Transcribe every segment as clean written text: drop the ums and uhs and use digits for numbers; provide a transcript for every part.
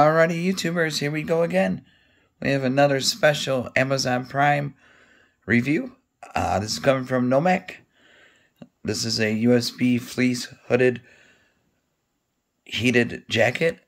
Alrighty, YouTubers, here we go again. We have another special Amazon Prime review. This is coming from Nomakk. This is a USB fleece hooded heated jacket.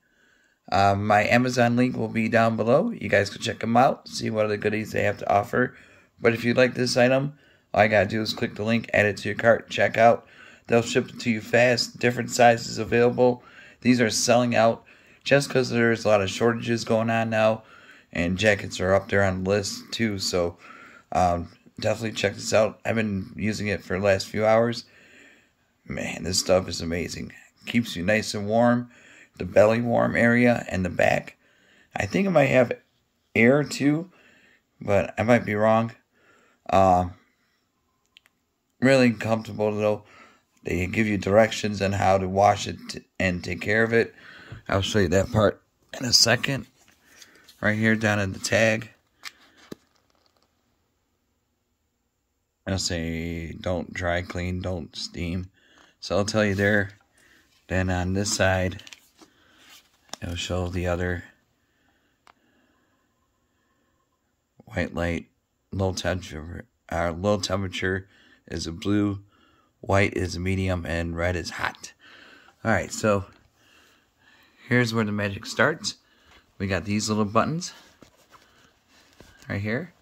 My Amazon link will be down below. You guys can check them out, see what other goodies they have to offer. But if you like this item, all you gotta do is click the link, add it to your cart, check out. They'll ship it to you fast. Different sizes available. These are selling out just because there's a lot of shortages going on now, and jackets are up there on the list too. So definitely check this out. I've been using it for the last few hours. Man, this stuff is amazing. Keeps you nice and warm. The belly warm area and the back. I think it might have air too, but I might be wrong. Really comfortable though. They give you directions on how to wash it and take care of it. I'll show you that part in a second. Right here down at the tag, I'll say don't dry clean, don't steam. So I'll tell you there. Then on this side, it'll show the other white light, low temperature. Our low temperature is a blue, white is a medium, and red is hot. Alright, so here's where the magic starts. We got these little buttons right here.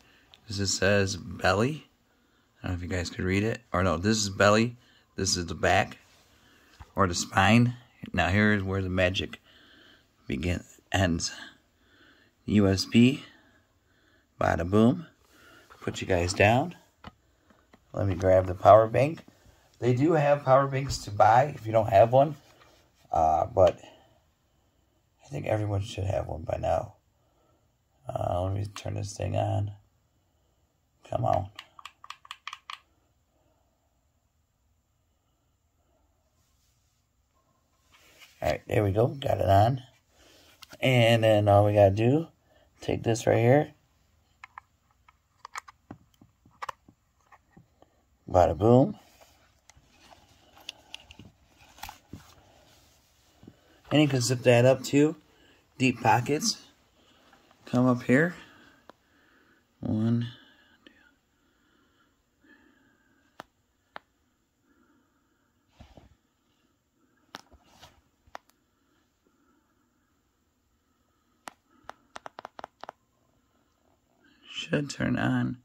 This says belly. I don't know if you guys could read it. Or no, this is belly. This is the back or the spine. Now here's where the magic ends. USB. Bada boom. Put you guys down. Let me grab the power bank. They do have power banks to buy if you don't have one. But I think everyone should have one by now. Let me turn this thing on. Come on. Alright, there we go. Got it on. And then all we gotta do, take this right here. Bada boom. And you can zip that up too. Deep pockets. Come up here. 1, 2. Should turn on.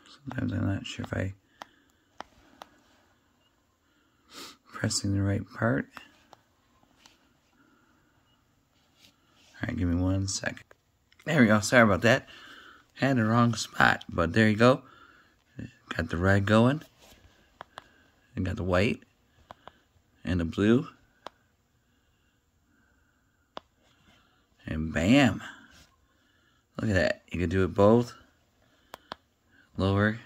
Sometimes I'm not sure if I pressing the right part. Alright, give me 1 second. There we go. Sorry about that. Had the wrong spot, but there you go. Got the red going. And got the white. And the blue. And bam. Look at that. You can do it both. Lower.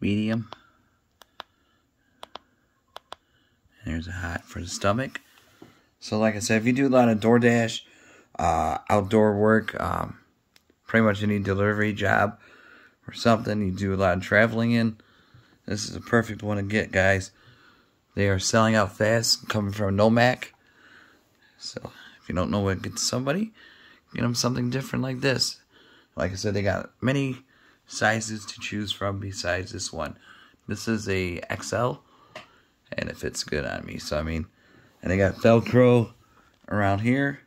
Medium. And there's a hot for the stomach. So like I said, if you do a lot of DoorDash, outdoor work, pretty much any delivery job or something, you do a lot of traveling in, this is a perfect one to get, guys. They are selling out fast, coming from Nomakk. So if you don't know what to get to somebody, get them something different like this. Like I said, they got many sizes to choose from besides this one. This is a XL, and it fits good on me. So I mean, and they got Velcro around here.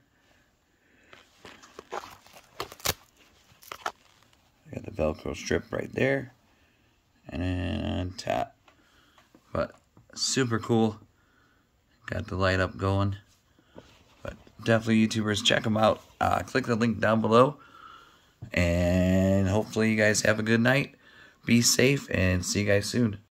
Got the Velcro strip right there. And then on top. But super cool. Got the light up going. But definitely YouTubers, check them out. Click the link down below. And hopefully you guys have a good night. Be safe and see you guys soon.